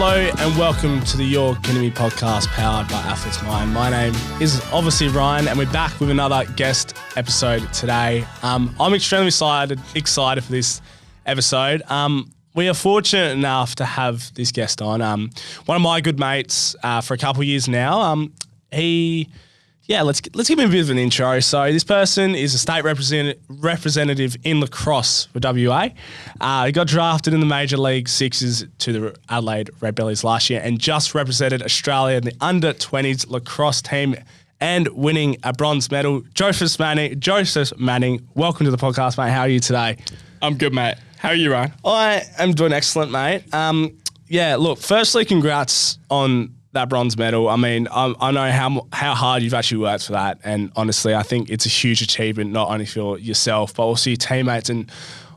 Hello and welcome to the Your Academy podcast powered by Athletes Mind. My name is obviously Ryan and we're back with another guest episode today. I'm extremely excited for this episode. We are fortunate enough to have this guest on. One of my good mates for a couple of years now. Let's give him a bit of an intro. So this person is a state representative in lacrosse for WA. He got drafted in the Major League Sixes to the Adelaide Red Bellies last year and just represented Australia in the under-20s lacrosse team and winning a bronze medal. Joseph Manning, welcome to the podcast, mate. How are you today? I'm good, mate. How are you, Ryan? I am doing excellent, mate. Firstly, congrats on that bronze medal. I mean, I know how hard you've actually worked for that. And honestly, I think it's a huge achievement, not only for yourself, but also your teammates and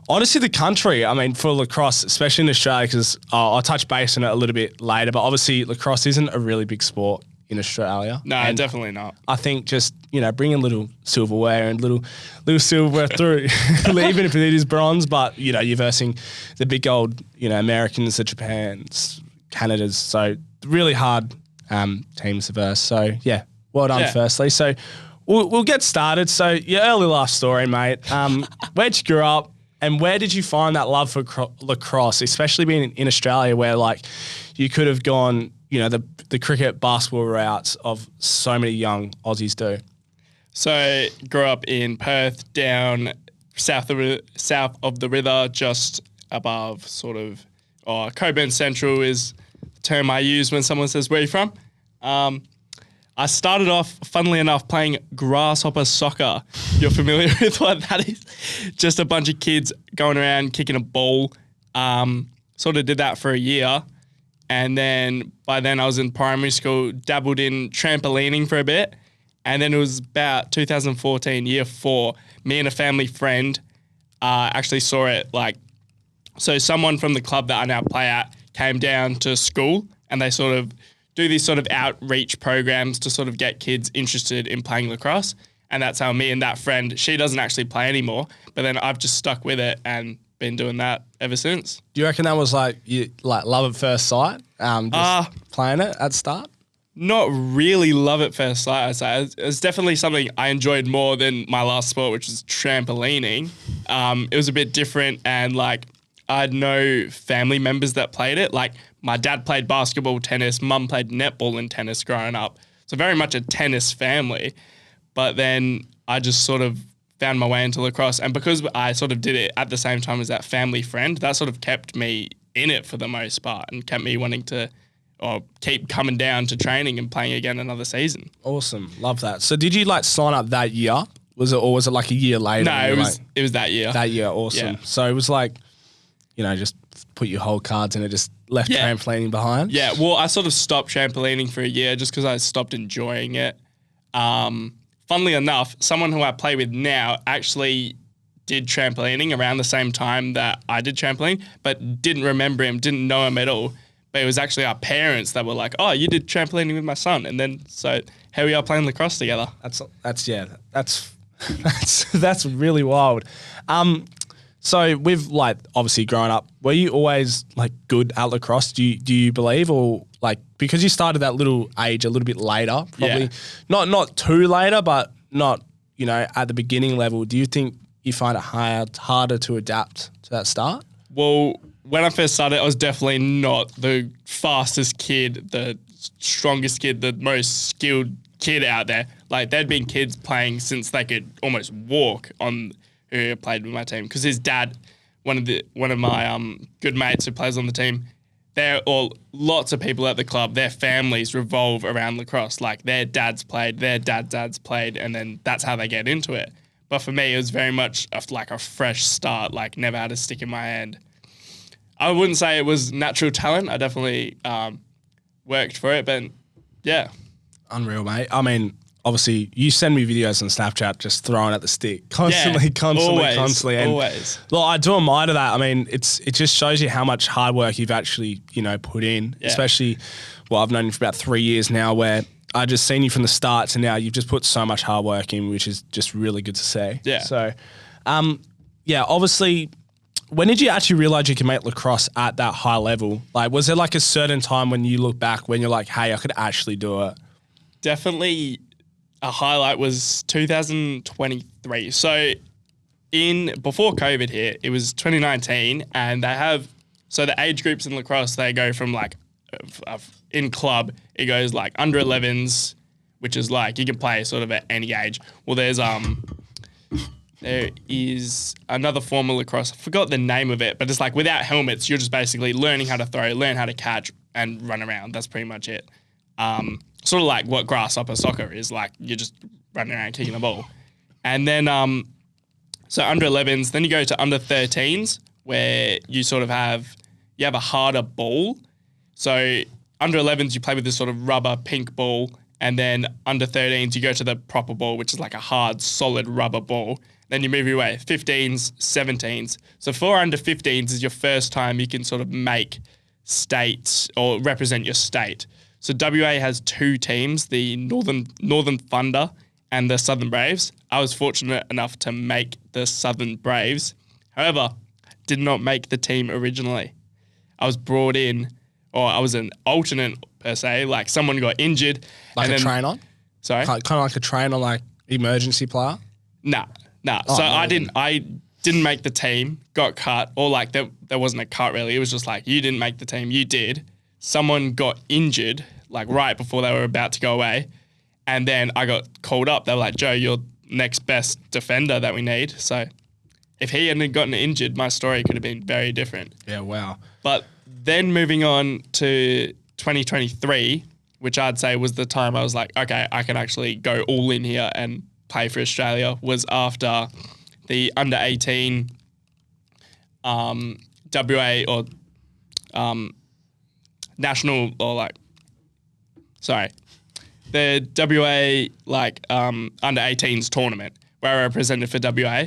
honestly the country. I mean, for lacrosse, especially in Australia, because I'll touch base on it a little bit later, but obviously lacrosse isn't a really big sport in Australia. No, and definitely not. I think just, bringing little silverware and little silverware through, even if it is bronze, but, you're versing the big old, Americans, the Japans, Canadas. So really hard teams to verse. So, well done firstly. So we'll get started. So your early life story, mate. Where'd you grow up and where did you find that love for lacrosse, especially being in Australia where, you could have gone, the cricket, basketball routes of so many young Aussies do? So grew up in Perth, down south of the river, just above Coburn Central is the term I use when someone says, where are you from? I started off, funnily enough, playing grasshopper soccer. You're familiar with what that is? Just a bunch of kids going around kicking a ball. Sort of did that for a year. And then by then I was in primary school, dabbled in trampolining for a bit. And then it was about 2014, year 4, me and a family friend actually saw it. So someone from the club that I now play at came down to school and they sort of do these sort of outreach programs to sort of get kids interested in playing lacrosse. And that's how me and that friend, she doesn't actually play anymore, but then I've just stuck with it and been doing that ever since. Do you reckon that was love at first sight, playing it at the start? Not really love at first sight, I'd say. It's definitely something I enjoyed more than my last sport, which is trampolining. It was a bit different and I had no family members that played it. My dad played basketball, tennis, mum played netball and tennis growing up. So very much a tennis family. But then I just sort of found my way into lacrosse. And because I sort of did it at the same time as that family friend, that sort of kept me in it for the most part and kept me wanting to keep coming down to training and playing again another season. Awesome. Love that. So did you sign up that year? Was it a year later? No, it was that year. That year. Awesome. Yeah. So it was just put your whole cards in it, just left trampolining behind? Yeah, well, I sort of stopped trampolining for a year just because I stopped enjoying it. Funnily enough, someone who I play with now actually did trampolining around the same time that I did trampoline, but didn't remember him, didn't know him at all. But it was actually our parents that were like, oh, you did trampolining with my son. And then, so here we are playing lacrosse together. That's really wild. So with obviously growing up, were you always good at lacrosse? Do you believe, or because you started that little age a little bit later, probably not too later, but not at the beginning level? Do you think you find it harder to adapt to that start? Well, when I first started, I was definitely not the fastest kid, the strongest kid, the most skilled kid out there. There'd been kids playing since they could almost walk on who played with my team, because his dad, one of my good mates who plays on the team, lots of people at the club, their families revolve around lacrosse. Their dads played, their dads played, and then that's how they get into it. But for me, it was very much a fresh start, never had a stick in my hand. I wouldn't say it was natural talent. I definitely worked for it, but yeah. Unreal, mate. I mean, obviously, you send me videos on Snapchat just throwing at the stick constantly. And always. Look, I do admire that. I mean, it just shows you how much hard work you've actually, put in, especially, I've known you for about 3 years now where I just seen you from the start to now. You've just put so much hard work in, which is just really good to see. Yeah. So, obviously when did you actually realize you can make lacrosse at that high level? Like, was there like a certain time when you look back when you're like, hey, I could actually do it? Definitely a highlight was 2023. So before COVID hit, it was 2019, and the age groups in lacrosse, they go from like in club, it goes like under 11s, which is like you can play sort of at any age. Well, there is another form of lacrosse. I forgot the name of it, but it's like without helmets, you're just basically learning how to throw, learn how to catch, and run around. That's pretty much it. Sort of like what grasshopper soccer is, like you're just running around kicking the ball. And then, so under 11s, then you go to under 13s, where you sort of have a harder ball. So under 11s, you play with this sort of rubber pink ball, and then under 13s, you go to the proper ball, which is like a hard, solid rubber ball. Then you move your way, 15s, 17s. So for under 15s is your first time you can sort of make states or represent your state. So WA has two teams, the Northern Thunder and the Southern Braves. I was fortunate enough to make the Southern Braves. However, did not make the team originally. I was brought in, or I was an alternate per se, like someone got injured. Like a trainer? Sorry? Kind of like a trainer, like emergency player? Nah. Oh, So no, I didn't make the team, got cut, or like there wasn't a cut really. It was just like, you didn't make the team, you did. Someone got injured, like right before they were about to go away. And then I got called up. They were like, Joe, you're next best defender that we need. So if he hadn't gotten injured, my story could have been very different. Yeah, wow. But then moving on to 2023, which I'd say was the time I was like, okay, I can actually go all in here and play for Australia, was after the under 18 WA or national or like, sorry, the WA like under 18s tournament where I represented for WA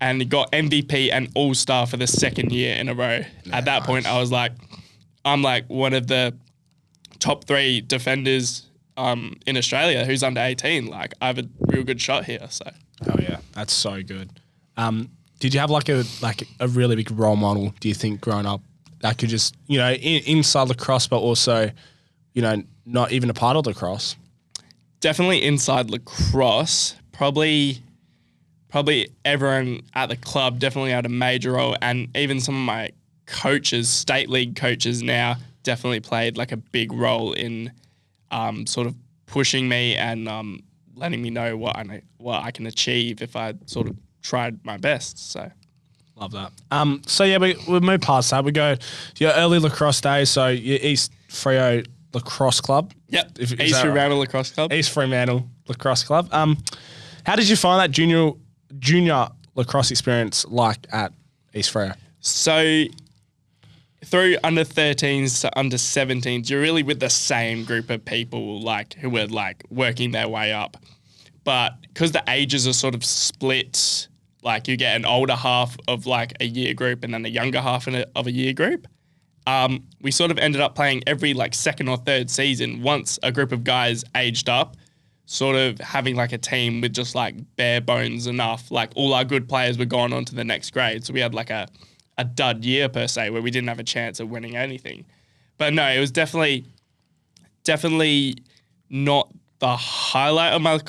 and got MVP and All-Star for the second year in a row. Nice. At that point, I was like, I'm like one of the top 3 defenders in Australia who's under 18. Like, I have a real good shot here. So. Oh yeah, that's so good. Did you have like a really big role model, do you think, growing up that could just, inside lacrosse, but also, not even a part of lacrosse? Definitely inside lacrosse. Probably everyone at the club definitely had a major role, and even some of my coaches, state league coaches now, definitely played like a big role in sort of pushing me and letting me know what I can achieve if I sort of tried my best. So love that. So yeah, we move past that. We go to your early lacrosse days. So your East Freo Lacrosse Club. Yep. East Fremantle Lacrosse Club. East Fremantle Lacrosse Club. How did you find that junior lacrosse experience like at East Freo? So through under 13s to under 17s, you're really with the same group of people like who were like working their way up. But because the ages are sort of split, like you get an older half of like a year group and then a younger half of a year group, we sort of ended up playing every like second or third season once a group of guys aged up, sort of having like a team with just like bare bones enough. Like all our good players were gone on to the next grade. So we had like a dud year per se where we didn't have a chance of winning anything. But no, it was definitely not the highlight of my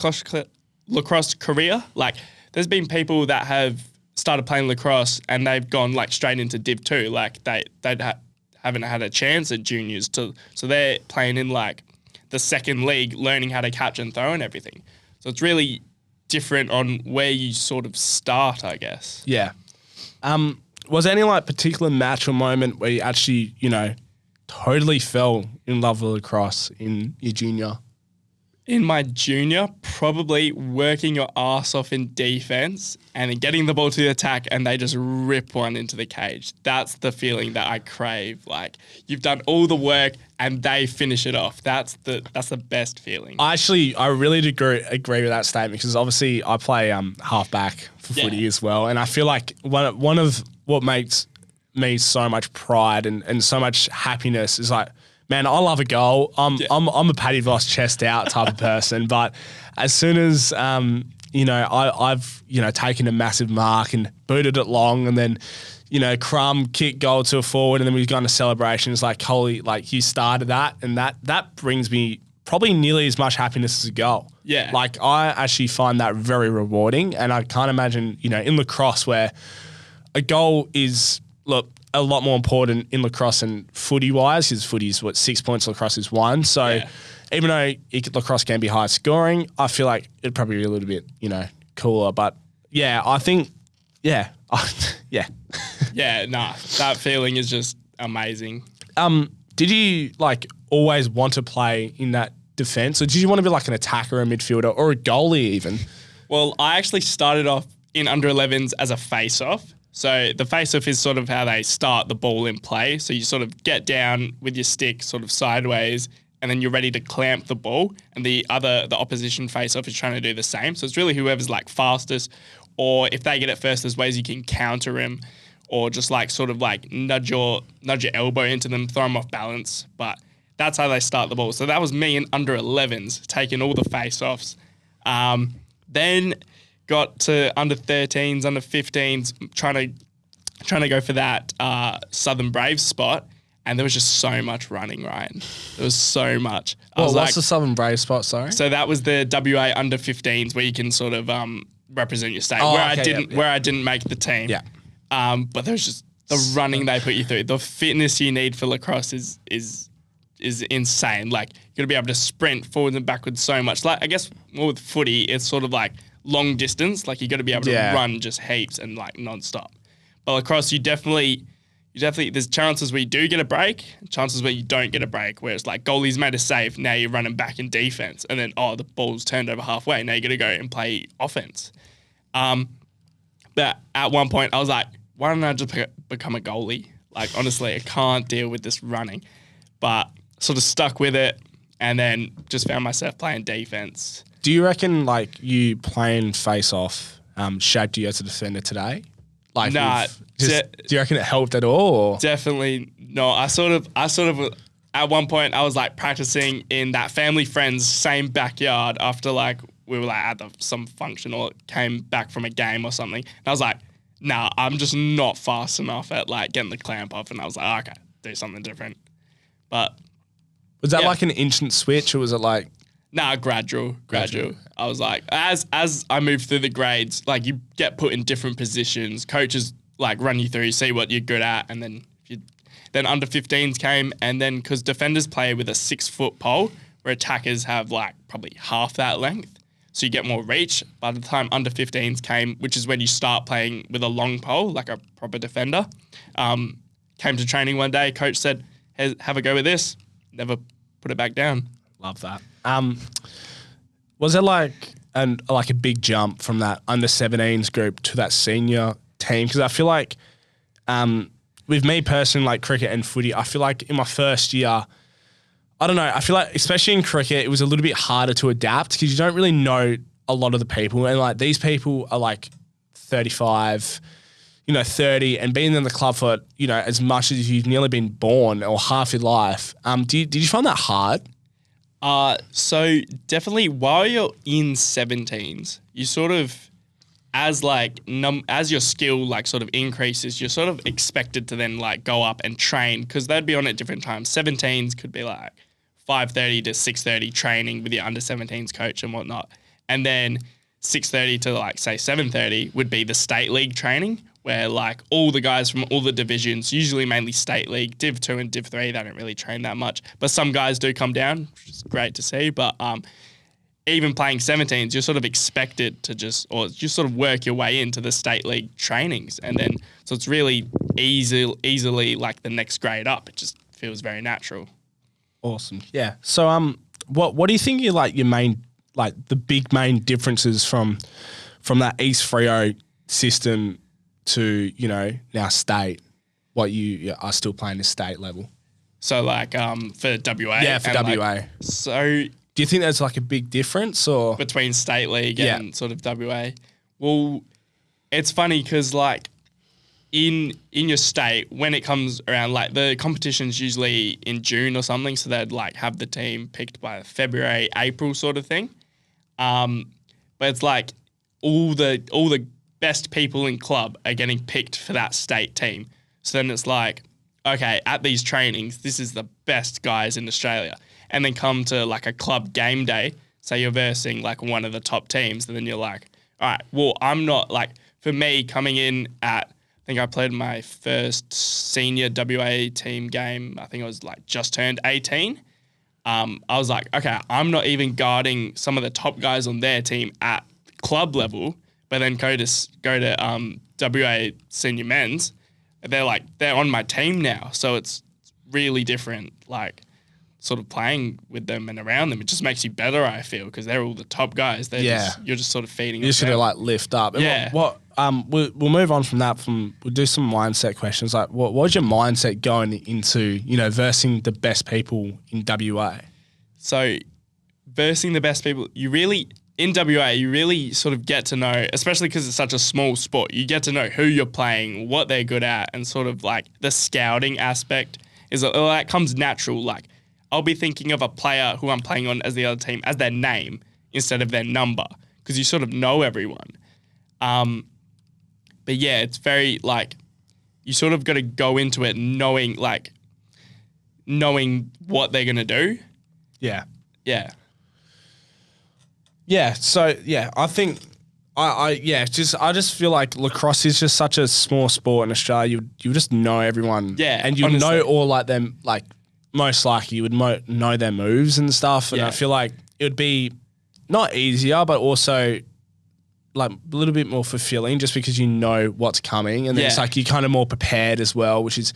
lacrosse career. Like there's been people that have started playing lacrosse and they've gone like straight into Div 2. Like they haven't had a chance at juniors so they're playing in like the second league, learning how to catch and throw and everything. So it's really different on where you sort of start, I guess. Yeah. Was there any like particular match or moment where you actually, totally fell in love with lacrosse in your junior? In my junior, probably working your ass off in defense and then getting the ball to the attack and they just rip one into the cage. That's the feeling that I crave. Like you've done all the work and they finish it off. That's the best feeling. I really do agree with that statement because obviously I play halfback for footy as well, and I feel like one of what makes me so much pride and so much happiness is like, man, I love a goal. I'm a Paddy Voss chest out type of person, but as soon as I've taken a massive mark and booted it long, and then crumb, kick, goal to a forward, and then we've gone to celebrations. Like, holy, like you started that, and that brings me probably nearly as much happiness as a goal. Yeah. Like, I actually find that very rewarding, and I can't imagine, in lacrosse where a goal is, look, a lot more important in lacrosse than footy-wise, because footy's, 6 points, lacrosse is 1. So even though lacrosse can be high scoring, I feel like it'd probably be a little bit, cooler. But, yeah, I think, yeah. That feeling is just amazing. Did you, always want to play in that defence, or did you want to be like an attacker, a midfielder, or a goalie even? Well, I actually started off in under 11s as a face-off. So the face-off is sort of how they start the ball in play. So you sort of get down with your stick sort of sideways, and then you're ready to clamp the ball. And the opposition face-off is trying to do the same. So it's really whoever's fastest, or if they get it first, there's ways you can counter him, or just nudge your elbow into them, throw them off balance. But that's how they start the ball. So that was me in under 11s, taking all the face-offs. Then got to under 13s, under 15s, trying to go for that Southern Braves spot. And there was just so much running, Ryan. There was so much. What's the Southern Braves spot, sorry? So that was the WA under 15s where you can sort of represent your state. Where I didn't make the team. Yeah. But there's just the running they put you through. The fitness you need for lacrosse is insane. Like, you got to be able to sprint forwards and backwards so much. Like, I guess more with footy, it's sort of like long distance. Like, you got to be able to run just heaps and non-stop. But lacrosse, you definitely, there's chances where you do get a break, chances where you don't get a break, where it's like goalie's made a save, now you're running back in defense, and then, the ball's turned over halfway, now you got to go and play offense. But at one point, I was like, why don't I just become a goalie? Like, honestly, I can't deal with this running. But sort of stuck with it, and then just found myself playing defense. Do you reckon, you playing face-off shaped you as a defender today? Nah. Do you reckon it helped at all? Or? Definitely no. I sort of, at one point, I was, practicing in that family friend's same backyard after, we were, at some function or came back from a game or something. And I was like, nah, I'm just not fast enough at, getting the clamp off. And I was like, okay, do something different. But was that an instant switch, or was it Nah, gradual. I was like, as I moved through the grades, you get put in different positions. Coaches run you through, see what you're good at, and then then under 15s came, and then because defenders play with a 6-foot pole, where attackers have probably half that length, so you get more reach. By the time under 15s came, which is when you start playing with a long pole, like a proper defender, came to training one day. Coach said, hey, have a go with this. Never put it back down. Love that. Was there a big jump from that under 17s group to that senior team? Because I feel with me personally, cricket and footy, I feel in my first year, I don't know, I feel especially in cricket, it was a little bit harder to adapt because you don't really know a lot of the people. And these people are 35, 30, and being in the club for, as much as you've nearly been born or half your life. Did you find that hard? So definitely while you're in 17s, you sort of, as your skill sort of increases, you're sort of expected to then go up and train, because they'd be on at different times. 17s could be 5:30 to 6:30 training with your under 17s coach and whatnot. And then 6:30 to say 7:30 would be the state league training, where all the guys from all the divisions, usually mainly state league, Div 2 and Div 3, they don't really train that much. But some guys do come down, which is great to see. But even playing 17s, you're sort of expected to just sort of work your way into the state league trainings. And then, so it's really easily the next grade up. It just feels very natural. Awesome. Yeah. So what do you think are your main, the big main differences from that East Freo system to, now state, what you are still playing at state level? So for WA? Yeah, for WA. So do you think there's a big difference or between state league and sort of WA? Well, it's funny because in your state, when it comes around, the competition's usually in June or something, so they'd have the team picked by February, April sort of thing. But it's all the best people in club are getting picked for that state team. So then it's like, okay, at these trainings, this is the best guys in Australia. And then come to like a club game day, say you're versing like one of the top teams, and then you're like, all right, well, I'm not like, for me coming in at, I think I played my first senior WA team game, I think I was like just turned 18. I was like, okay, I'm not even guarding some of the top guys on their team at club level, but then go to WA senior men's. They're on my team now, so it's really different. Like, sort of playing with them and around them, it just makes you better. I feel because they're all the top guys. You're just sort of feeding. You just sort of like lift up. And yeah. We'll move on from that. We'll do some mindset questions. Like, what was your mindset going into versing the best people in WA? So, versing the best people, in WA, you really sort of get to know, especially because it's such a small sport, you get to know who you're playing, what they're good at, and sort of like the scouting aspect that comes natural. Like, I'll be thinking of a player who I'm playing on as the other team as their name instead of their number because you sort of know everyone. But yeah, it's very like you sort of got to go into it knowing what they're going to do. Yeah. Yeah. Yeah. So yeah, I think I just feel like lacrosse is just such a small sport in Australia. You just know everyone. Yeah. And you honestly. know all like them, like most likely you would know their moves and stuff. And I feel like it would be not easier, but also like a little bit more fulfilling just because you know what's coming. And then it's like you're kind of more prepared as well, which is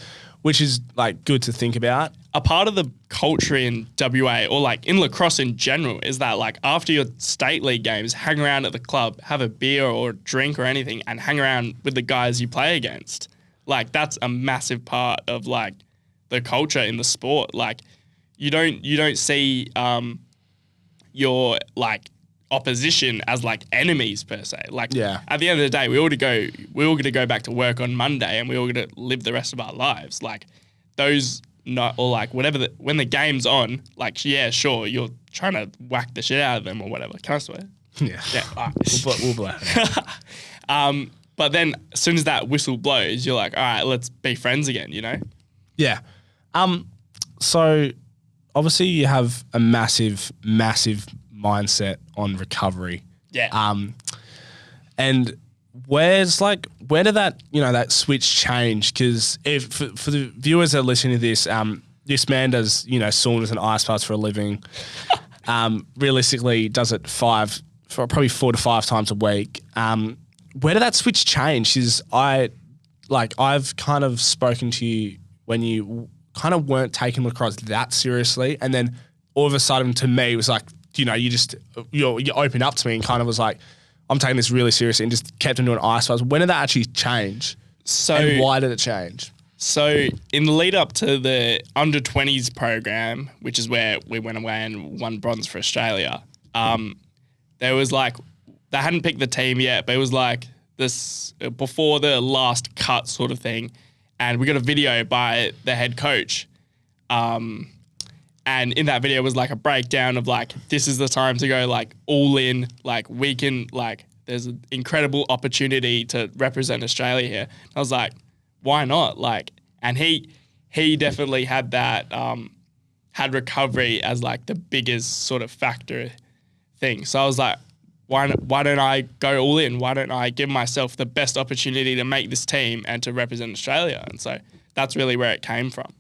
like good to think about. A part of the culture in WA or like in lacrosse in general is that like after your state league games, hang around at the club, have a beer or a drink or anything and hang around with the guys you play against. Like that's a massive part of like the culture in the sport. Like you don't see your like opposition as like enemies per se. Like at the end of the day, we all going to go back to work on Monday and we all going to live the rest of our lives. Like those or like whatever when the game's on, like yeah, sure, you're trying to whack the shit out of them or whatever. Can I swear? Yeah. Yeah. All right. We'll blow it. But then as soon as that whistle blows, you're like, all right, let's be friends again, you know? Yeah. So obviously you have a massive mindset on recovery. Yeah. And where did that, that switch change? Because for the viewers that are listening to this, this man does, saunas and ice baths for a living. Realistically does it probably 4 to 5 times a week. Where did that switch change? Because I've kind of spoken to you when you kind of weren't taking lacrosse that seriously. And then all of a sudden to me it was like, you opened up to me and kind of was like, I'm taking this really seriously and just kept on doing ice baths. When did that actually change? And why did it change? So in the lead up to the under 20s program, which is where we went away and won bronze for Australia, there was like, they hadn't picked the team yet, but it was like this before the last cut sort of thing. And we got a video by the head coach. And in that video was like a breakdown of like, this is the time to go like all in, like we can like, there's an incredible opportunity to represent Australia here. I was like, why not? Like, and he definitely had that, had recovery as like the biggest sort of factor thing. So I was like, why don't I go all in? Why don't I give myself the best opportunity to make this team and to represent Australia? And so that's really where it came from.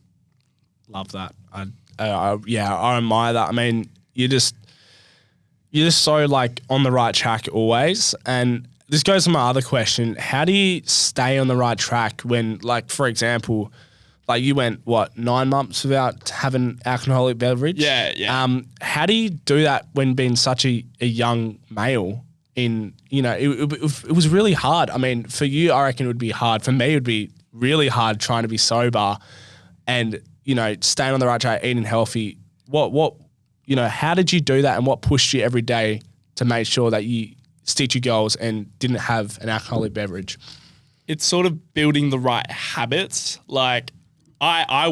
Love that. I admire that. I mean, you're just so like on the right track always. And this goes to my other question. How do you stay on the right track when, like, for example, like you went, 9 months without having alcoholic beverage? Yeah. How do you do that when being such a young male it was really hard. I mean, for you, I reckon it would be hard. For me, it would be really hard trying to be sober and, staying on the right track, eating healthy. How did you do that and what pushed you every day to make sure that you stick to your goals and didn't have an alcoholic beverage? It's sort of building the right habits. Like I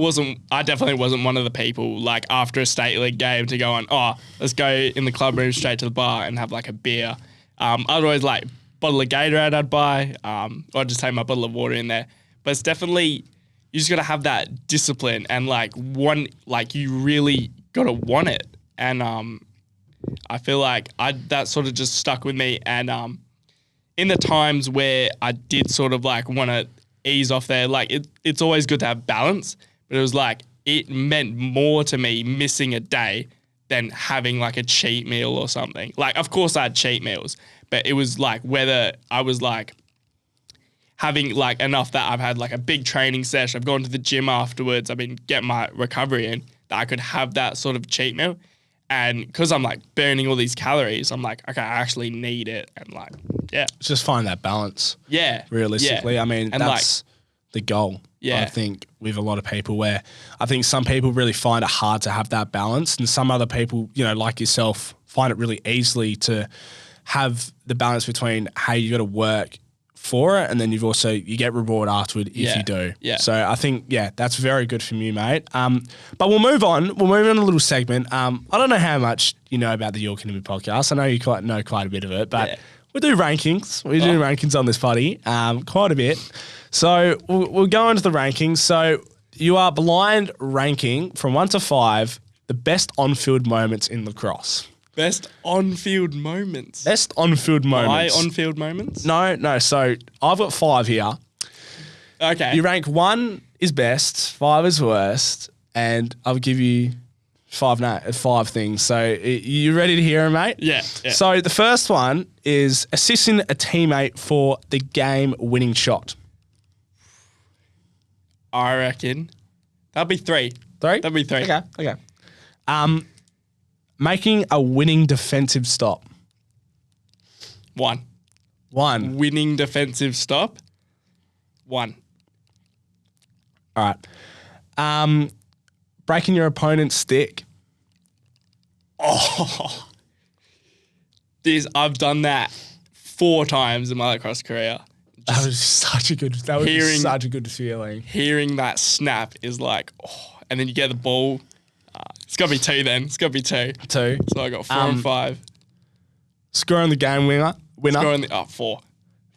definitely wasn't one of the people like after a state league game to go on, let's go in the club room straight to the bar and have like a beer. Otherwise like bottle of Gatorade I'd buy, or I'd just take my bottle of water in there. But it's definitely, you just got to have that discipline and you really got to want it. And I feel like that sort of just stuck with me. And in the times where I did sort of like want to ease off there, like it's always good to have balance, but it was like, it meant more to me missing a day than having like a cheat meal or something. Like, of course I had cheat meals, but it was like whether I was like having like enough that I've had like a big training session, I've gone to the gym afterwards, I've been getting my recovery in, that I could have that sort of cheat meal. And because I'm like burning all these calories, I'm like, okay, I actually need it. And like, yeah. Just find that balance. Yeah. Realistically. Yeah. I mean, and that's the goal. Yeah. I think with a lot of people, where I think some people really find it hard to have that balance, and some other people, you know, like yourself, find it really easily to have the balance between, hey, you got to work for it, and then you get reward afterward if you do. Yeah. So I think, that's very good from you, mate. But we'll move on. We'll move on to a little segment. I don't know how much you know about the York Academy podcast. I know you know quite a bit of it, but we do rankings. We do rankings on this potty, quite a bit. So we'll go into the rankings. So you are blind ranking from 1 to 5 the best on-field moments in lacrosse. Best on-field moments. Best on-field moments. My on-field moments? No. So I've got 5 here. Okay. You rank 1 is best, 5 is worst, and I'll give you 5 things. So you ready to hear them, mate? Yeah. So the first one is assisting a teammate for the game-winning shot. I reckon that'd be 3. 3? That'd be 3. Okay. Making a winning defensive stop. 1. Winning defensive stop. 1. All right. Breaking your opponent's stick. Oh. I've done that 4 times in my lacrosse career. That was such a good feeling. Hearing that snap is like, and then you get the ball. It's got to be 2 then. It's got to be 2. 2. So I got 4 and 5. Scoring the game winner. Scoring 4.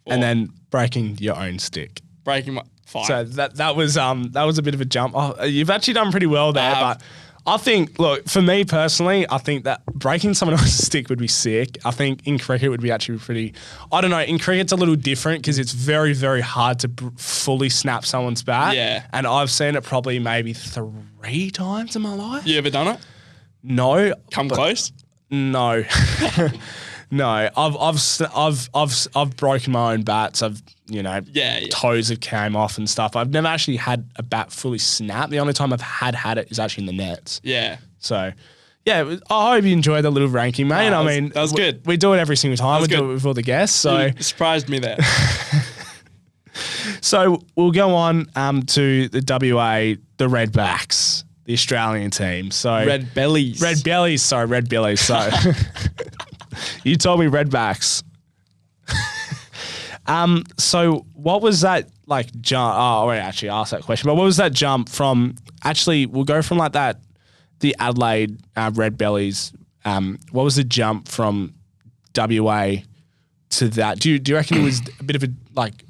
And then breaking your own stick. Breaking my 5. So that was a bit of a jump. Oh, you've actually done pretty well there, but I think, look, for me personally, I think that breaking someone else's stick would be sick. I think in cricket would be actually pretty, I don't know, in cricket it's a little different because it's very, very hard to fully snap someone's bat. Yeah. And I've seen it probably maybe 3 times in my life. You ever done it? No. Come close? No. No. I've broken my own bats. I've, toes have came off and stuff. I've never actually had a bat fully snap. The only time I've had it is actually in the nets. Yeah. So, I hope you enjoyed the little ranking, mate. That was good. We do it every single time. We do it with all the guests. So you surprised me there. So we'll go on to the WA, the Redbacks, the Australian team. So Red Bellies. Red Bellies. So you told me Redbacks. So what was that like jump? Oh, I already actually asked that question, but what was that jump from? Actually, we'll go from like that, the Adelaide Red Bellies. What was the jump from WA to that? Do you reckon it was a bit of a like,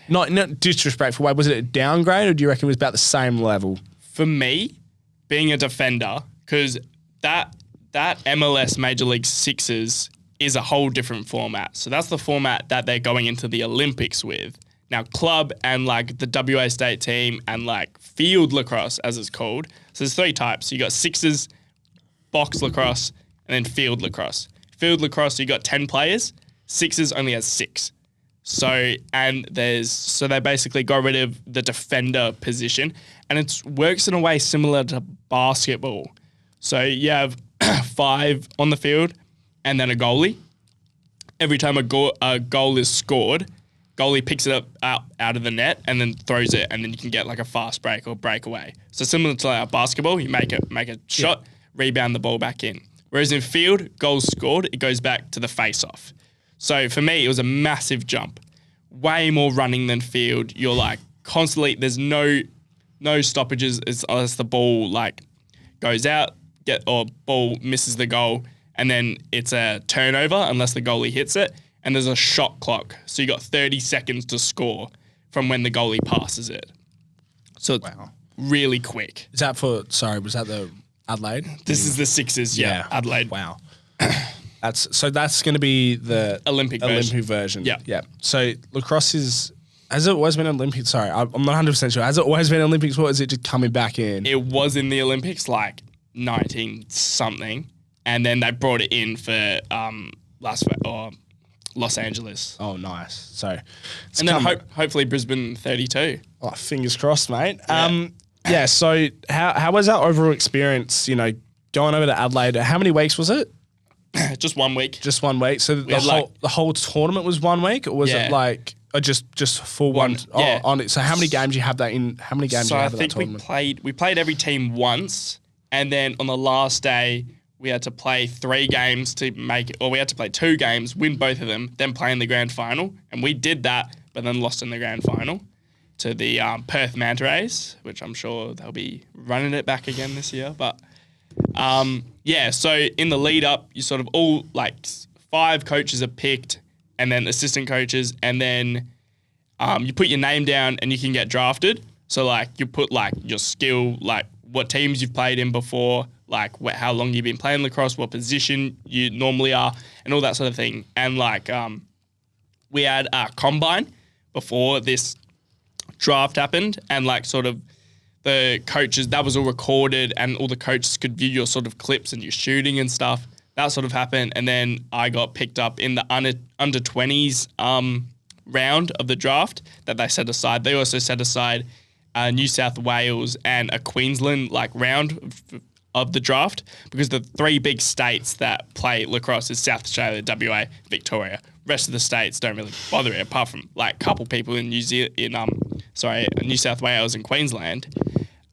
not disrespectful way? Was it a downgrade, or do you reckon it was about the same level? For me, being a defender, because that MLS Major League Sixes is a whole different format. So that's the format that they're going into the Olympics with. Now, club and like the WA state team and like field lacrosse, as it's called. So there's 3 types. You got sixes, box lacrosse, and then field lacrosse. Field lacrosse, you got 10 players. Sixes only has 6. So they basically got rid of the defender position, and it works in a way similar to basketball. So you have 5 on the field, and then a goalie. Every time a goal is scored, goalie picks it up out of the net and then throws it, and then you can get like a fast break or breakaway. So similar to like basketball, you make a shot, rebound the ball back in. Whereas in field, goals scored, it goes back to the face-off. So for me, it was a massive jump. Way more running than field. You're like constantly, there's no stoppages unless the ball like goes out, or ball misses the goal, and then it's a turnover unless the goalie hits it. and there's a shot clock. So you got 30 seconds to score from when the goalie passes it. So it's really quick. Is that was that the Adelaide? This is the Sixers, Adelaide. Wow. That's going to be the Olympic version. Yeah. Yeah. So lacrosse has it always been Olympic? Sorry, I'm not 100% sure. Has it always been Olympics, or is it just coming back in? It was in the Olympics like 19 something, and then they brought it in for Los Angeles. Oh, nice. So, and then hopefully Brisbane 32. Oh, fingers crossed, mate. Yeah. So how was our overall experience? You know, going over to Adelaide. How many weeks was it? Just 1 week. Just 1 week. So the whole tournament was 1 week, or was it like just full one? On it. So how many games do you have that in? How many games do you have in that tournament? So I think we played every team once, and then on the last day we had to play 3 games to make it, or we had to play 2 games, win both of them, then play in the grand final, and we did that, but then lost in the grand final to the Perth Manta Rays, which I'm sure they'll be running it back again this year, but. So in the lead up, you sort of all 5 coaches are picked, and then assistant coaches, and then you put your name down and you can get drafted. So you put your skill, what teams you've played in before, how long you've been playing lacrosse, what position you normally are, and all that sort of thing. And we had a combine before this draft happened, and the coaches, that was all recorded, and all the coaches could view your sort of clips and your shooting and stuff. That sort of happened. And then I got picked up in the under 20s round of the draft that they set aside. They also set aside New South Wales and a Queensland round of the draft, because the 3 big states that play lacrosse is South Australia, WA, Victoria. Rest of the states don't really bother it, apart from a couple people in New South Wales and Queensland.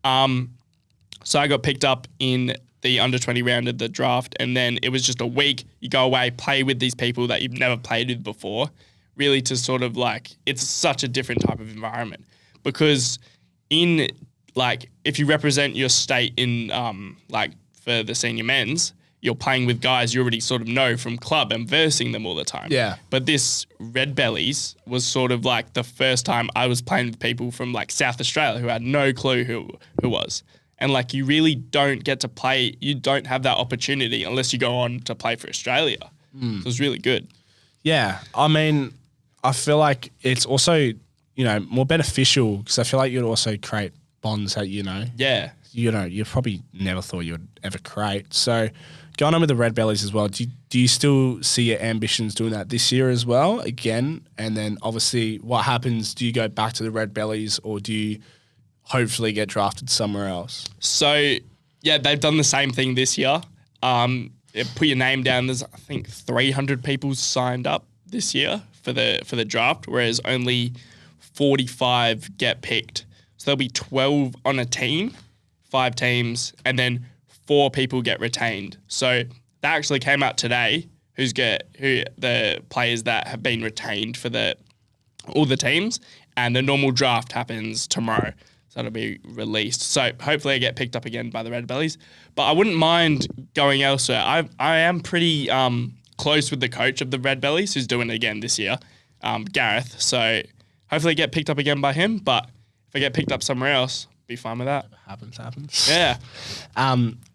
So I got picked up in the under 20 round of the draft, and then it was just a week. You go away, play with these people that you've never played with before, really to sort of it's such a different type of environment, because in if you represent your state in for the senior men's, you're playing with guys you already sort of know from club and versing them all the time. Yeah. But this Red Bellies was sort of the first time I was playing with people from South Australia who had no clue who was. And you really don't get to play, you don't have that opportunity unless you go on to play for Australia. So it was really good. Yeah. I mean, I feel like it's also, more beneficial, because I feel like you'd also create bonds that, Yeah. You probably never thought you would ever create. So going on with the Red Bellies as well, do you still see your ambitions doing that this year as well, again? And then obviously what happens, do you go back to the Red Bellies, or do you hopefully get drafted somewhere else? So, yeah, they've done the same thing this year. Put your name down. There's, I think, 300 people signed up this year for the draft, whereas only 45 get picked. So there'll be 12 on a team, 5 teams, and then 4 people get retained. So that actually came out today. Who the players that have been retained for all the teams, and the normal draft happens tomorrow. So that'll be released. So hopefully I get picked up again by the Red Bellies. But I wouldn't mind going elsewhere. I am pretty close with the coach of the Red Bellies, who's doing it again this year, Gareth. So hopefully I get picked up again by him. But if I get picked up somewhere else, be fine with that. Happens. Yeah.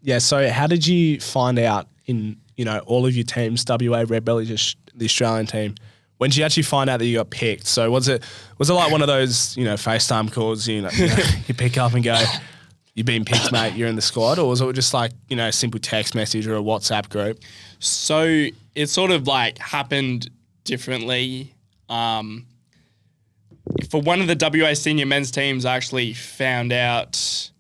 Yeah. So how did you find out in all of your teams, WA, Red Bellies, the Australian team? When did you actually find out that you got picked? So was it like one of those, FaceTime calls, you pick up and go, you've been picked, mate, you're in the squad? Or was it just a simple text message or a WhatsApp group? So it sort of like differently. For one of the WA senior men's teams, I actually found out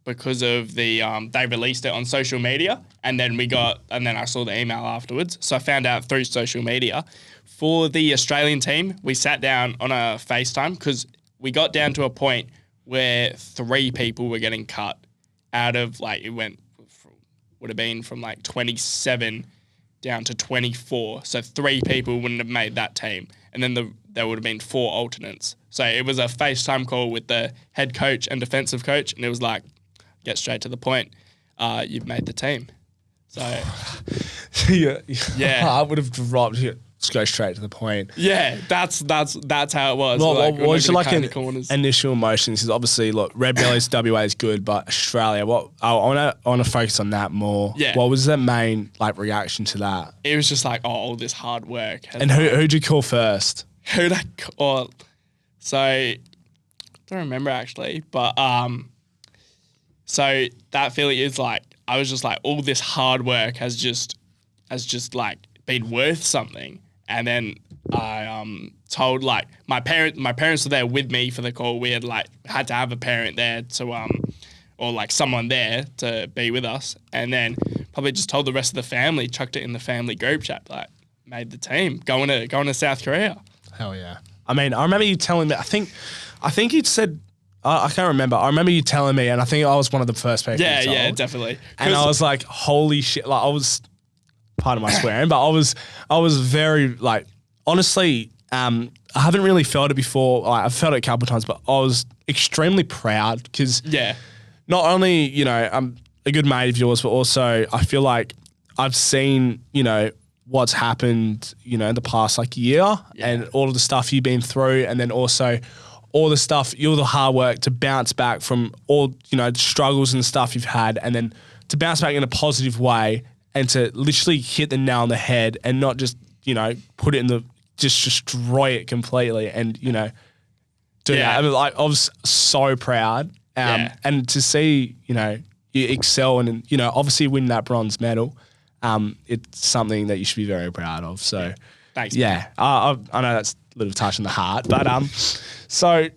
because of the they released it on social media, and then I saw the email afterwards. So I found out through social media. For the Australian team, we sat down on a FaceTime because we got down to a point where 3 people were getting cut out of would have been from 27 down to 24. So 3 people wouldn't have made that team. And then there would have been 4 alternates. So it was a FaceTime call with the head coach and defensive coach. And it was get straight to the point. You've made the team. So yeah. I would have dropped it. just go straight to the point. Yeah, that's how it was. What was your like corners. initial emotions? Is obviously look, red bellies WA is good, but Australia. I want to focus on that more. Yeah. What was the main like reaction to that? It was just like, oh, all this hard work. And who'd you call first? Who'd I call? So I don't remember actually, but so that feeling is like I was just like all this hard work has just like been worth something, and then I told like my parents were there with me for the call. We had to have a parent there to or like someone there to be with us, and then probably just told the rest of the family, chucked it in the family group chat, like made the team, going to South Korea. Hell yeah. I mean, I remember you telling me, I think you said, I can't remember. I remember you telling me, and I think I was one of the first people you told. Yeah, definitely. And I was like, holy shit. Like I was, pardon my swearing, but I was very like, honestly, I haven't really felt it before. Like, I've felt it a couple of times, but I was extremely proud because not only, you know, I'm a good mate of yours, but also I feel like I've seen, you know, what's happened, you know, in the past like year and all of the stuff you've been through, and then also all the stuff, all the hard work to bounce back from all, you know, struggles and stuff you've had, and then to bounce back in a positive way and to literally hit the nail on the head and not just, you know, put it in the, just destroy it completely and, you know, do that. I was so proud. And to see, you know, you excel and, you know, obviously win that bronze medal, it's something that you should be very proud of. So, thanks. Yeah, I know that's a little touch in the heart, but so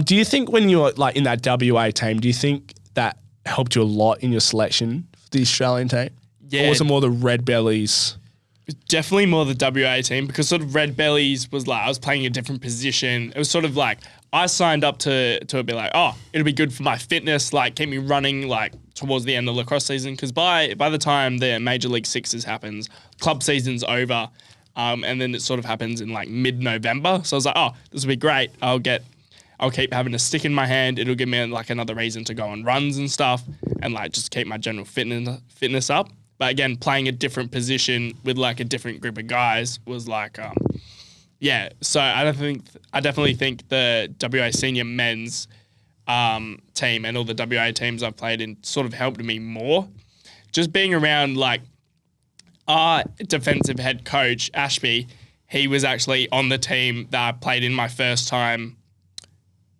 do you think when you were like in that WA team, do you think that helped you a lot in your selection for the Australian team? Yeah. Or was it more the red bellies? Definitely more the WA team, because sort of red bellies was like I was playing a different position. It was sort of like I signed up to be like, oh, it'll be good for my fitness, like keep me running like towards the end of the lacrosse season, because by the time the Major League Sixes happens, club season's over, and then it sort of happens in like mid-November. So I was like, oh, this will be great. I'll keep having a stick in my hand. It'll give me like another reason to go on runs and stuff, and like just keep my general fitness up. But again, playing a different position with like a different group of guys was like, So I definitely think the WA senior men's team and all the WA teams I've played in sort of helped me more. Just being around like our defensive head coach, Ashby, he was actually on the team that I played in my first time.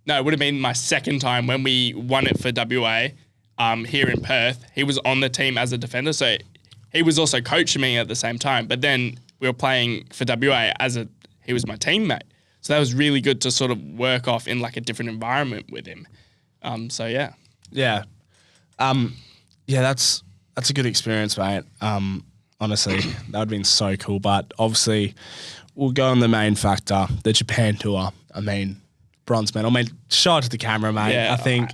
No, it would have been my second time when we won it for WA here in Perth. He was on the team as a defender, so he was also coaching me at the same time. But then we were playing for WA he was my teammate. So that was really good to sort of work off in like a different environment with him. So yeah. Yeah. Yeah, that's a good experience, mate. Honestly, that would have been so cool. But obviously, we'll go on the main factor, the Japan tour. I mean, bronze medal. I mean, show it to the camera, mate. Yeah, I think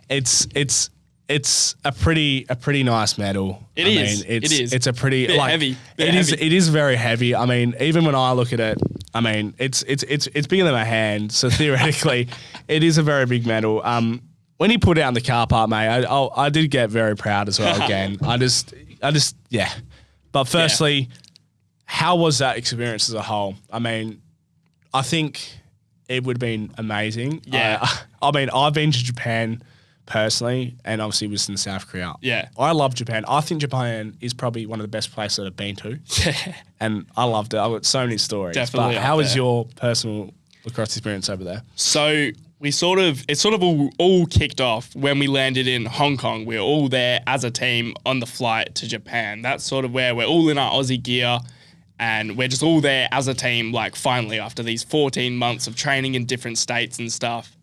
it's a pretty nice medal. It is. It's a pretty bit like heavy. It is very heavy. I mean, even when I look at it, I mean, it's bigger than my hand. So theoretically, it is a very big medal. When he put it out in the car park, mate, I did get very proud as well. Again, I just yeah. But firstly, how was that experience as a whole? I mean, I think it would have been amazing. Yeah. I mean, I've been to Japan personally, and obviously was in South Korea. Yeah. I love Japan. I think Japan is probably one of the best places that I've been to. Yeah. And I loved it. I've got so many stories. Definitely. But how was your personal lacrosse experience over there? So it sort of all kicked off when we landed in Hong Kong. We were all there as a team on the flight to Japan. That's sort of where we're all in our Aussie gear, and we're just all there as a team, like finally after these 14 months of training in different states and stuff.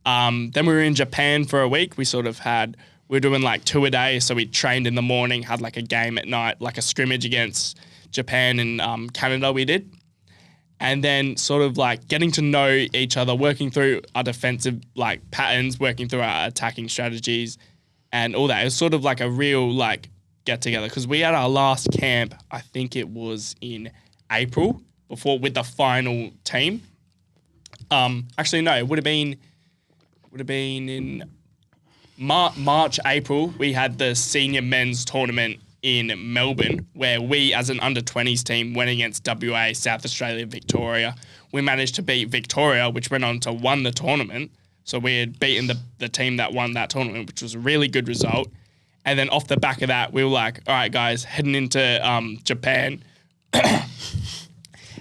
Then we were in Japan for a week. We were doing like 2 a day. So we trained in the morning, had like a game at night, like a scrimmage against Japan and Canada we did. And then sort of like getting to know each other, working through our defensive like patterns, working through our attacking strategies and all that. It was sort of like a real like get together, because we had our last camp, I think it was in April, with the final team. Actually, no, it would have been in March, April. We had the senior men's tournament in Melbourne, where we, as an under-20s team, went against WA, South Australia, Victoria. We managed to beat Victoria, which went on to win the tournament. So we had beaten the team that won that tournament, which was a really good result. And then off the back of that, we were like, all right, guys, heading into Japan,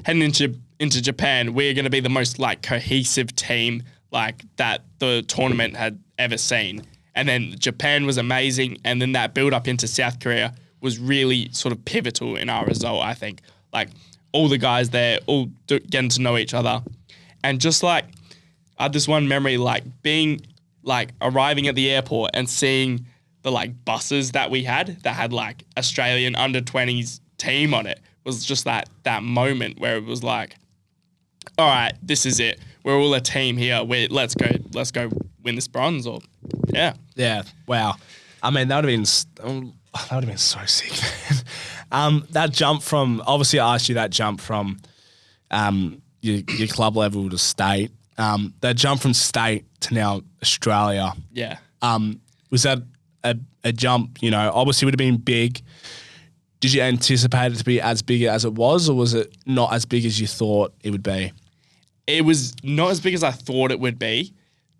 into Japan, we're going to be the most like cohesive team like that the tournament had ever seen. And then Japan was amazing. And then that build up into South Korea was really sort of pivotal in our result, I think. Like all the guys there, all getting to know each other. And just like, I had this one memory, like being like arriving at the airport and seeing the like buses that we had that had like Australian under 20s team on it was just that moment where it was like, all right, this is it. We're all a team here. Let's go win this bronze. Or yeah. Wow. I mean, that would have been so sick. That jump from, obviously, I asked you that jump from your club level to state. That jump from state to now Australia. Yeah. Was that a jump? You know, obviously, would have been big. Did you anticipate it to be as big as it was, or was it not as big as you thought it would be? It was not as big as I thought it would be,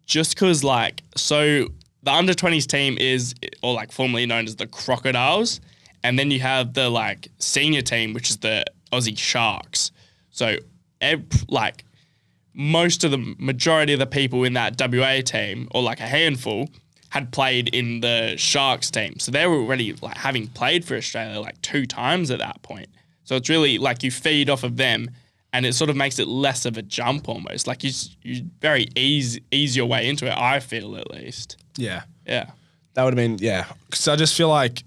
just because, like, so the under-20s team is, or like formerly known as the Crocodiles, and then you have the, like, senior team, which is the Aussie Sharks. So, like, most of the majority of the people in that WA team, or like a handful, had played in the Sharks team. So they were already like having played for Australia like 2 times at that point. So it's really like you feed off of them and it sort of makes it less of a jump almost. Like you very ease your way into it, I feel at least. Yeah. Yeah. That would have been, yeah. Because I just feel like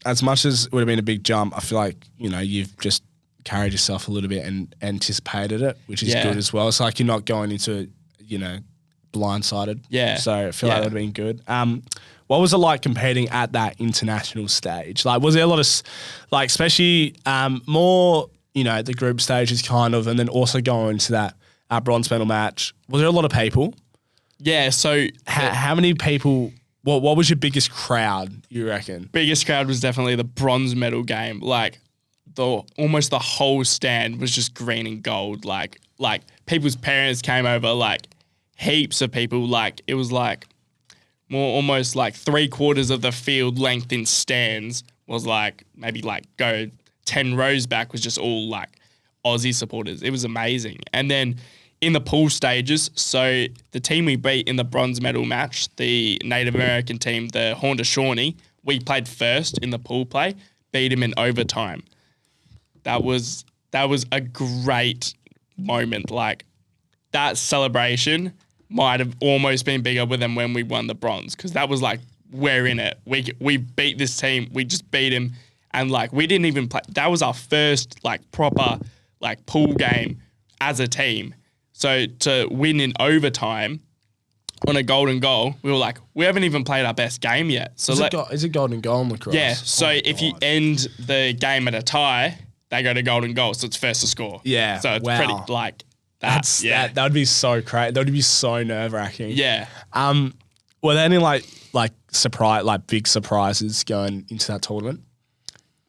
as much as it would have been a big jump, I feel like, you know, you've just carried yourself a little bit and anticipated it, which is good as well. It's like you're not going into it, you know, blindsided. Yeah. So I feel like that would have been good. What was it like competing at that international stage? Like, was there a lot of, like, especially more, you know, the group stages kind of, and then also going to that bronze medal match? Was there a lot of people? Yeah. So how many people? What was your biggest crowd, you reckon? Biggest crowd was definitely the bronze medal game. Like almost the whole stand was just green and gold. Like people's parents came over. Like heaps of people. Like it was like almost like 3/4 of the field length in stands was like maybe like go 10 rows back was just all like Aussie supporters. It was amazing. And then in the pool stages, so the team we beat in the bronze medal match, the Native American team, the Haudenosaunee, we played first in the pool play, beat him in overtime. That was a great moment. Like that celebration might have almost been bigger than when we won the bronze, because that was like, we're in it. We beat this team. We just beat him. And like, we didn't even play. That was our first like proper like pool game as a team. So to win in overtime on a golden goal, we were like, we haven't even played our best game yet. So is it golden goal in lacrosse? Yeah. So if you end the game at a tie, they go to golden goal. So it's first to score. Yeah. So it's pretty like that. That would be so crazy. That would be so nerve wracking. Yeah. Were there any like big surprises going into that tournament?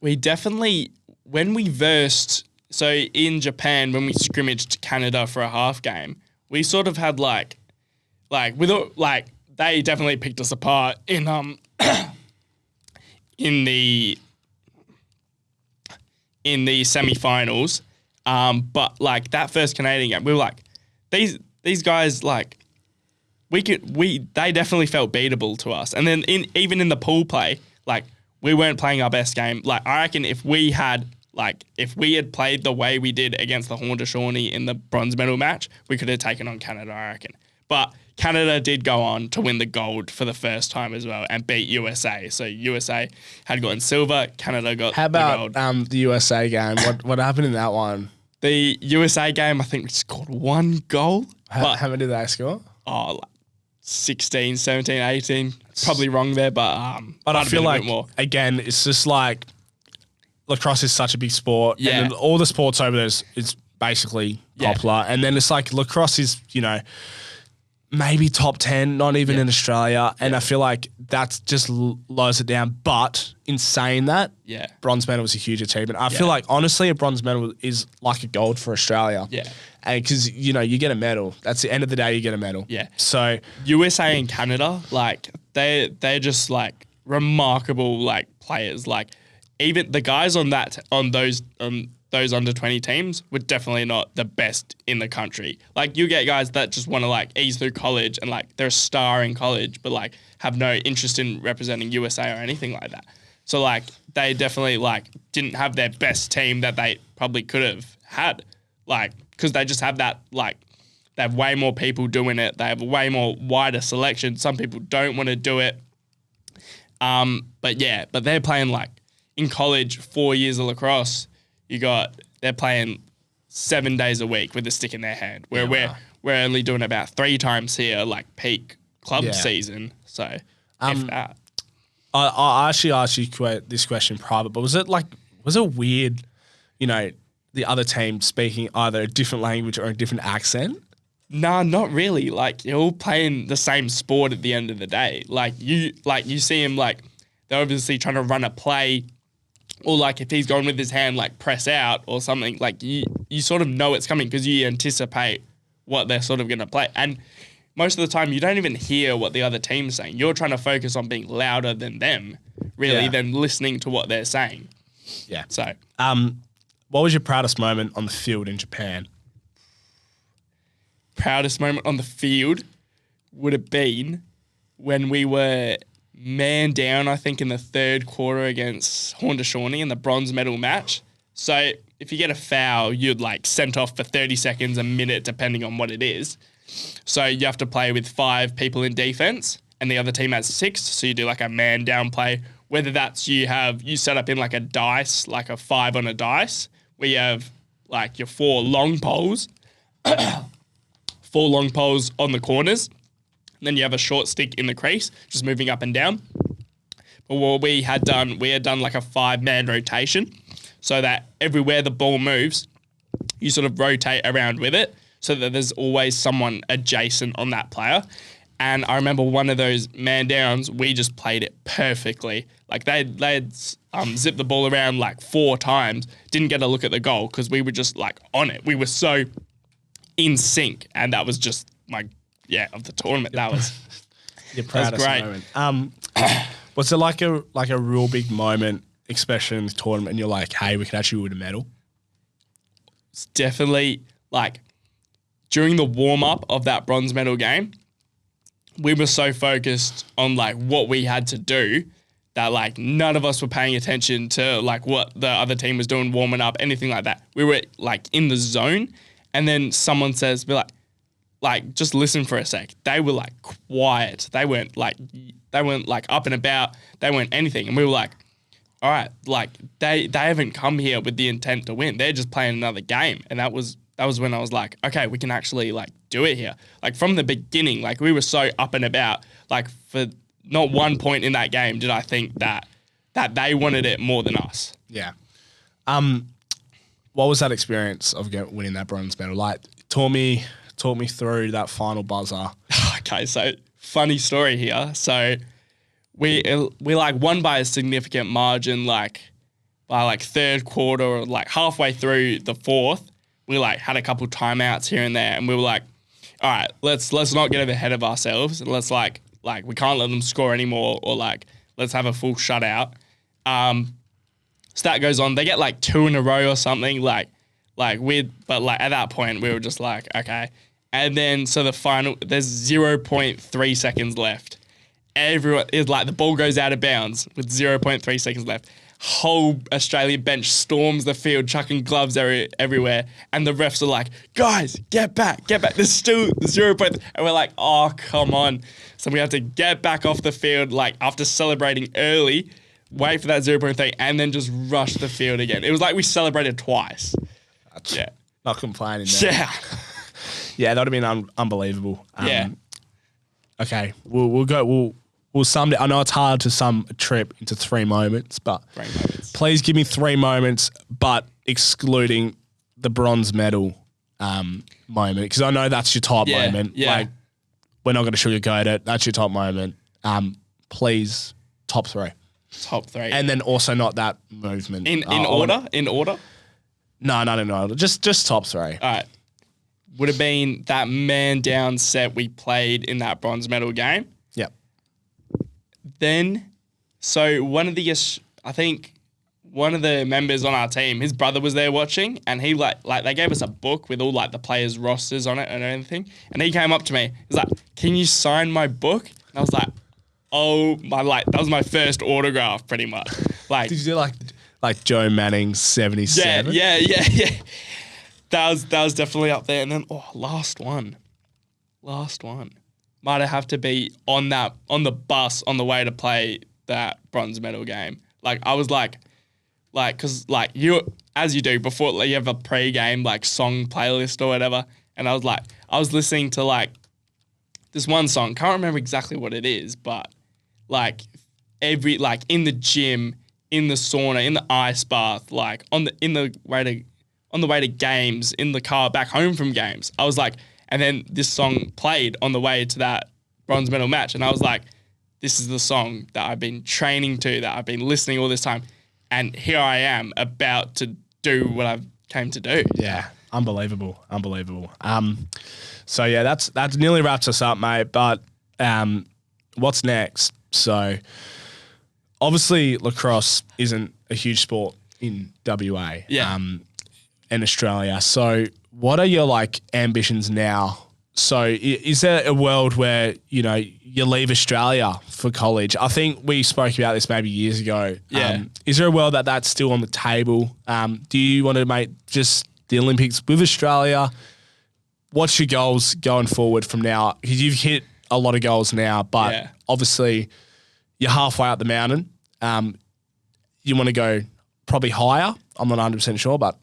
We definitely, when we versed, so in Japan, when we scrimmaged Canada for a half game, we sort of had they definitely picked us apart in in the semi-finals. But like that first Canadian game, we were like, these guys like they definitely felt beatable to us. And then even in the pool play, like we weren't playing our best game. Like I reckon if we had played the way we did against the Haudenosaunee in the bronze medal match, we could have taken on Canada, I reckon. But Canada did go on to win the gold for the first time as well and beat USA. So USA had gotten silver, Canada got the gold. How about the USA game? What happened in that one? The USA game, I think we scored 1 goal. How many did they score? Oh, like 16, 17, 18. Probably wrong there, but I feel like, again, it's just like lacrosse is such a big sport. Yeah. And all the sports over there is basically popular. And then it's like lacrosse is, you know, maybe top 10, not even Yeah. in Australia. And I feel like that's just lowers it down. But in saying that, Yeah. bronze medal was a huge achievement. I feel like, honestly, a bronze medal is like a gold for Australia. Yeah. And because, you know, you get a medal. That's the end of the day, you get a medal. Yeah. So, USA and Canada, like they're just like remarkable like players. Like even the guys on those under 20 teams were definitely not the best in the country. Like you get guys that just want to like ease through college and like they're a star in college, but like have no interest in representing USA or anything like that. So like they definitely like didn't have their best team that they probably could have had. Like, because they just have that, like, they have way more people doing it. They have a way more wider selection. Some people don't want to do it. But they're playing, like, in college, 4 years of lacrosse, they're playing 7 days a week with a stick in their hand, where we're only doing about 3 times here, like, peak club season. So, if that. I actually asked you this question private, but was it weird, you know, the other team speaking either a different language or a different accent? Nah, not really. Like you're all playing the same sport at the end of the day. Like you see him like they're obviously trying to run a play, or like if he's going with his hand like press out or something. Like you sort of know it's coming because you anticipate what they're sort of going to play. And most of the time you don't even hear what the other team's saying. You're trying to focus on being louder than them, really, than listening to what they're saying. Yeah. So. What was your proudest moment on the field in Japan? Proudest moment on the field would have been when we were man down, I think, in the third quarter against Haudenosaunee in the bronze medal match. So if you get a foul, you'd like sent off for 30 seconds, a minute, depending on what it is. So you have to play with 5 people in defense and the other team has 6. So you do like a man down play, whether that's you set up in like a dice, like a 5 on a dice, where you have like your 4 long poles, 4 long poles on the corners. And then you have a short stick in the crease, just moving up and down. But what we had done like a 5-man rotation so that everywhere the ball moves, you sort of rotate around with it so that there's always someone adjacent on that player. And I remember one of those man downs, we just played it perfectly. Like they'd zipped the ball around like 4 times, didn't get a look at the goal because we were just like on it. We were so in sync, and that was just of the tournament. That was your proudest great moment. Was it like a real big moment, especially in the tournament, and you're like, hey, we could actually win a medal? It's definitely like during the warm up of that bronze medal game. We were so focused on like what we had to do that like none of us were paying attention to like what the other team was doing, warming up, anything like that. We were like in the zone, and then someone says, be like just listen for a sec. They were like quiet. They weren't like up and about. They weren't anything. And we were like, all right, like they haven't come here with the intent to win. They're just playing another game. And that was when I was like, okay, we can actually like do it here. Like from the beginning, like we were so up and about. Like for not one point in that game did I think that they wanted it more than us. Yeah. What was that experience of winning that bronze medal? Like, talk me through that final buzzer. Okay, so funny story here. So we like won by a significant margin, like by like third quarter or like halfway through the fourth. We like had a couple timeouts here and there, and we were like, all right, let's not get ahead of ourselves, and let's like we can't let them score anymore, or like let's have a full shutout. So that goes on. They get like 2 in a row or something, but at that point we were just like, okay. And then so the final, there's 0.3 seconds left. Everyone is like, the ball goes out of bounds with 0.3 seconds left. Whole Australian bench storms the field, chucking gloves everywhere, and the refs are like, guys, get back. There's still 0. And we're like, oh, come on. So we have to get back off the field, like after celebrating early, wait for that 0.3, and then just rush the field again. It was like we celebrated twice. Yeah. Not complaining there. Yeah. Yeah, that would have been unbelievable. Yeah. Okay, we'll sum it. I know it's hard to sum a trip into 3 moments, but 3 moments. Please give me 3 moments, but excluding the bronze medal moment, because I know that's your top moment. Yeah. Like, we're not going to sugarcoat it. That's your top moment. Please, top 3. Top 3. And then also not that movement. In order? In order? No, not in order. Just top 3. All right. Would have been that man down set we played in that bronze medal game. Yep. Then, so I think one of the members on our team, his brother was there watching, and he like they gave us a book with all like the players' rosters on it and everything. And he came up to me. He's like, "Can you sign my book?" And I was like, "Oh my!" Like that was my first autograph, pretty much. Like, did you do like Joe Manning's 77? Yeah. That was definitely up there. And then last one. Might have to be on the bus on the way to play that bronze medal game. Like I was like, cause like you, as you do before, like, you have a pre-game like song playlist or whatever. And I was listening to like this one song. Can't remember exactly what it is, but like like in the gym, in the sauna, in the ice bath, like on the way to games, in the car back home from games. I was like, and then this song played on the way to that bronze medal match. And I was like, this is the song that I've been training to, that I've been listening all this time. And here I am about to do what I've came to do. Yeah. Unbelievable. So yeah, that's nearly wraps us up, mate. But what's next? So obviously lacrosse isn't a huge sport in WA. Yeah. In Australia. So what are your like ambitions now? So is there a world where, you leave Australia for college? I think we spoke about this maybe years ago. Yeah. Is there a world that's still on the table? Do you want to make just the Olympics with Australia? What's your goals going forward from now? Because you've hit a lot of goals now, but obviously you're halfway up the mountain. You want to go probably higher. I'm not 100% sure, but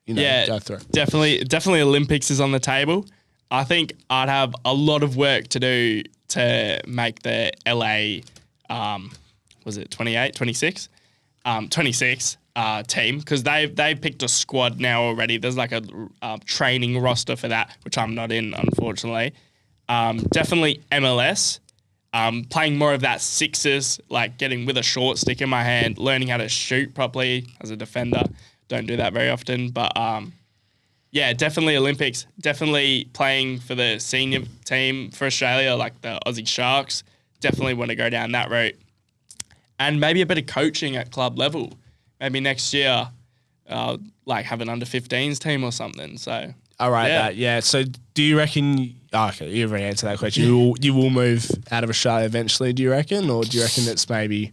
go through. Definitely Olympics is on the table. I think I'd have a lot of work to do to make the LA, was it 28, 26? 26 team, because they've picked a squad now already. There's like a training roster for that, which I'm not in, unfortunately. Definitely MLS. Playing more of that sixes, like getting with a short stick in my hand, learning how to shoot properly as a defender. Don't do that very often, but definitely Olympics. Definitely playing for the senior team for Australia, like the Aussie Sharks. Definitely want to go down that route. And maybe a bit of coaching at club level. Maybe next year, like have an under-15s team or something. So, all right, So do you reckon? Okay, you already answered that question. You will move out of Australia eventually, do you reckon, or do you reckon it's maybe?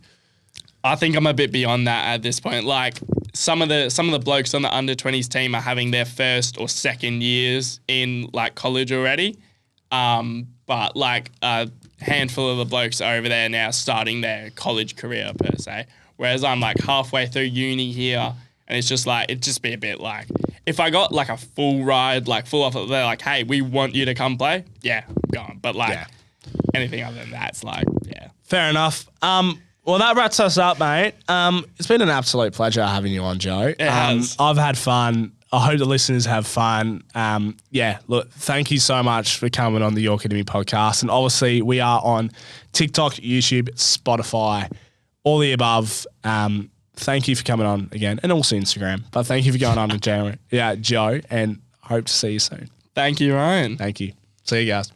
I think I'm a bit beyond that at this point. Like some of the blokes on the under-20s team are having their first or second years in like college already, but like a handful of the blokes are over there now starting their college career per se. Whereas I'm like halfway through uni here, and it's just like it'd just be a bit like if I got like a full ride, like full offer, they're like, hey, we want you to come play. Yeah, I'm going. But like anything other than that, it's like fair enough. Well, that wraps us up, mate. It's been an absolute pleasure having you on, Joe. It has. I've had fun. I hope the listeners have fun. Look, thank you so much for coming on the Your Academy podcast. And obviously, we are on TikTok, YouTube, Spotify, all the above. Thank you for coming on again, and also Instagram. But thank you for going on to Joe, and hope to see you soon. Thank you, Ryan. Thank you. See you guys.